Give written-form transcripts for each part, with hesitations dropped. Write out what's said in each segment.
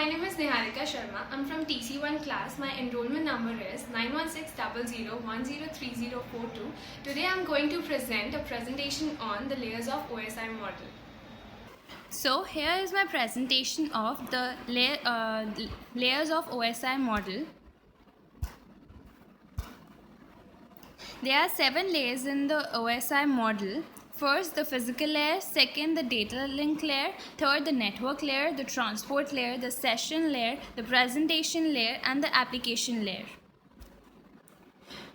my name is Niharika Sharma. I'm from TC1 class. My enrollment number is 91600103042. Today I'm going to present a presentation on the layers of OSI model. So here is my presentation of the layers of OSI model. There are 7 layers in the OSI model. First, the physical layer. Second, the data link layer. Third, the network layer, the transport layer, the session layer, the presentation layer, and the application layer.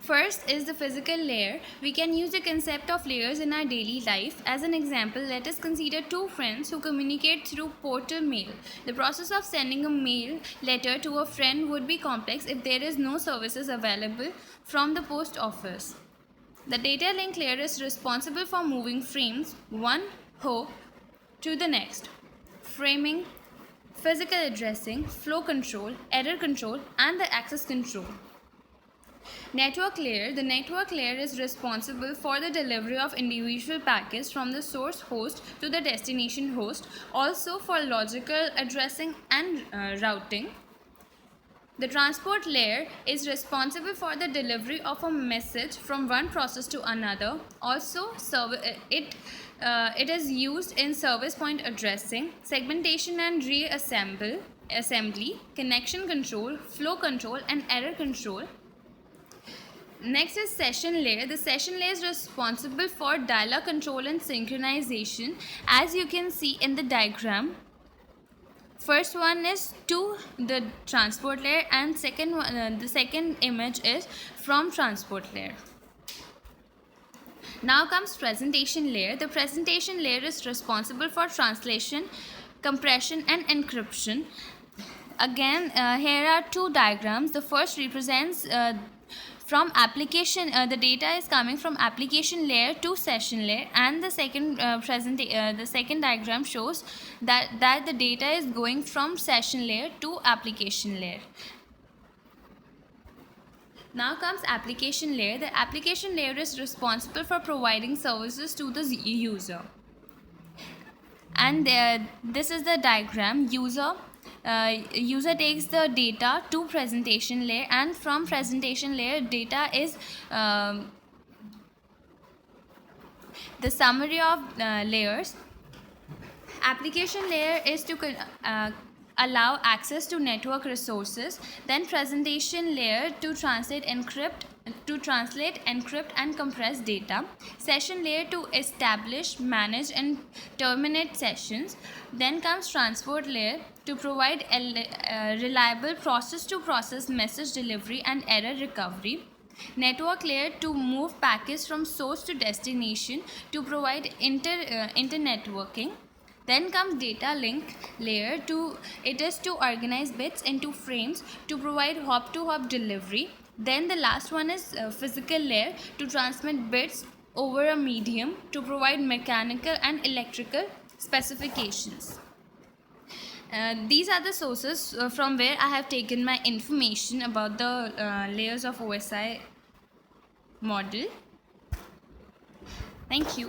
First is the physical layer. We can use the concept of layers in our daily life. As an example, let us consider two friends who communicate through postal mail. The process of sending a mail letter to a friend would be complex if there is no services available from the post office. The data link layer is responsible for moving frames one hop to the next. Framing, physical addressing, flow control, error control, and the access control. Network layer. The network layer is responsible for the delivery of individual packets from the source host to the destination host, also for logical addressing and routing. The transport layer is responsible for the delivery of a message from one process to another. Also, it is used in service point addressing, segmentation and assembly, connection control, flow control, and error control. Next is session layer. The session layer is responsible for dialogue control and synchronization, as you can see in the diagram. First one is to the transport layer, and the second image is from transport layer. Now comes presentation layer. The presentation layer is responsible for translation, compression, and encryption. Again, here are two diagrams. The first represents from application, the data is coming from application layer to session layer, and the second diagram shows that the data is going from session layer to application layer. Now comes application layer. The application layer is responsible for providing services to the user. And this is the diagram. User takes the data to presentation layer, and from presentation layer data is the summary of layers. Application layer is to allow access to network resources. Then presentation layer to translate, encrypt, and compress data. Session layer to establish, manage, and terminate sessions. Then comes transport layer to provide reliable process-to-process message delivery and error recovery. Network layer to move packets from source to destination to provide inter-networking. Then comes data link layer. It is to organize bits into frames to provide hop-to-hop delivery. Then the last one is physical layer to transmit bits over a medium to provide mechanical and electrical specifications. These are the sources from where I have taken my information about the layers of OSI model. Thank you.